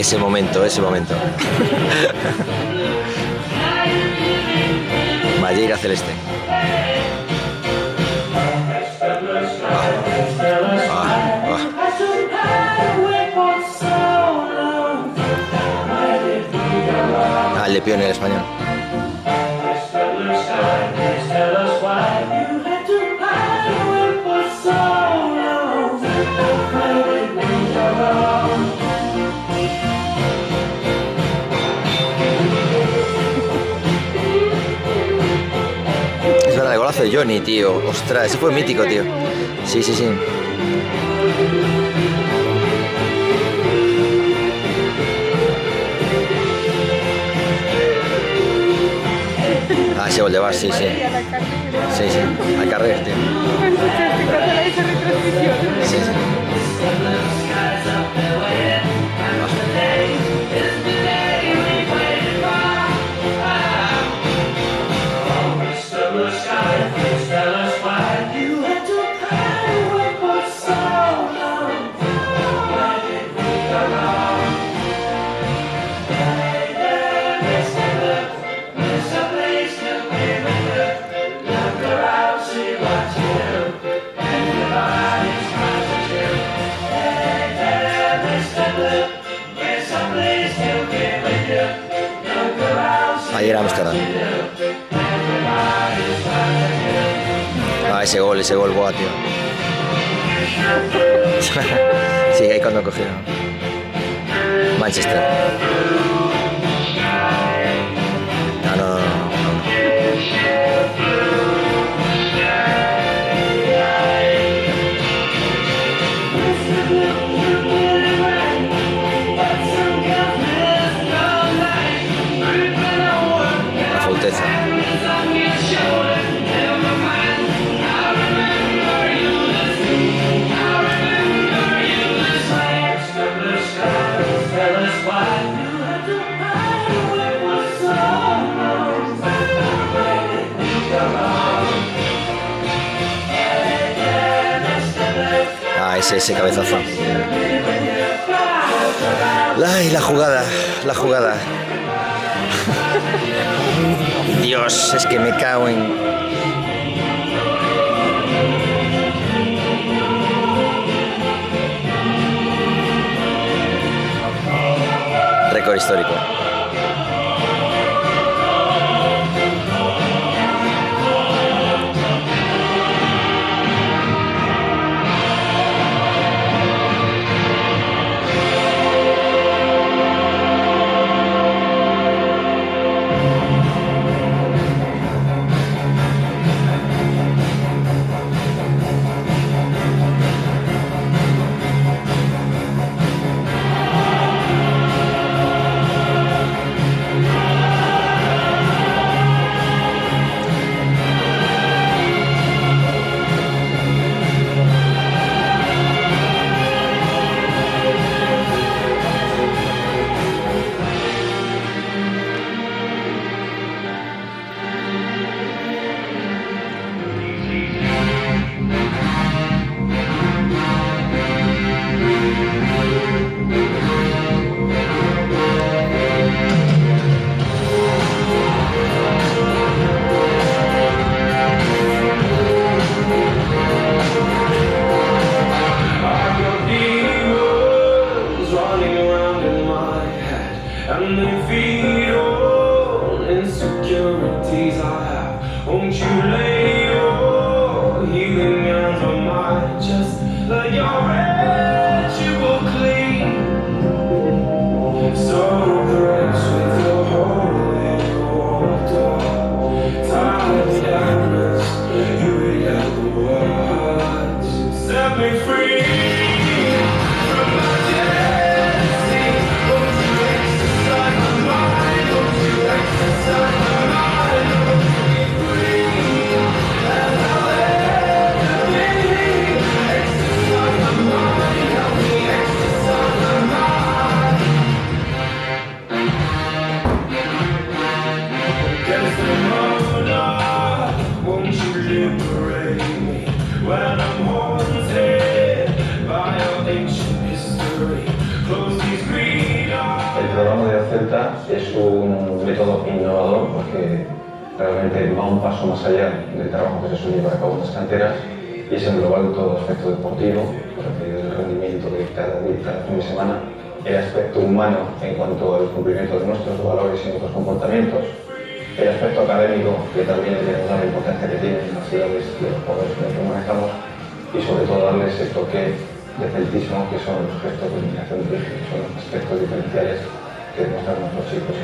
Ese momento, ese momento. Valleira Celeste. Ah, el de Pion en español. Es verdad, el golazo de Johnny, tío. Ostras, ese fue mítico, tío. Sí, sí, sí. Ah, ese gol de Bar, sí, sí. Sí, sí. Al carrer, tío. Sí, sí. Ayer a Amsterdam. Ah, ese gol, boa, tío. Sí, ahí cuando cogieron. Manchester. No, no, no, no. La Fauteza. Ah, ese cabezazo. Ay, la jugada. Dios, es que me cago en... Récord histórico. Celta es un método innovador porque realmente va un paso más allá del trabajo que se suele llevar a cabo en las canteras y es englobar todo el aspecto deportivo, el rendimiento de cada día, cada fin de semana, el aspecto humano en cuanto al cumplimiento de nuestros valores y nuestros comportamientos, el aspecto académico, que también debemos dar la importancia que tienen las ciudades de los jugadores que manejamos, y sobre todo darle ese toque de celtismo que son los gestos de eliminación de que son los aspectos diferenciales que demuestran nuestros chicos.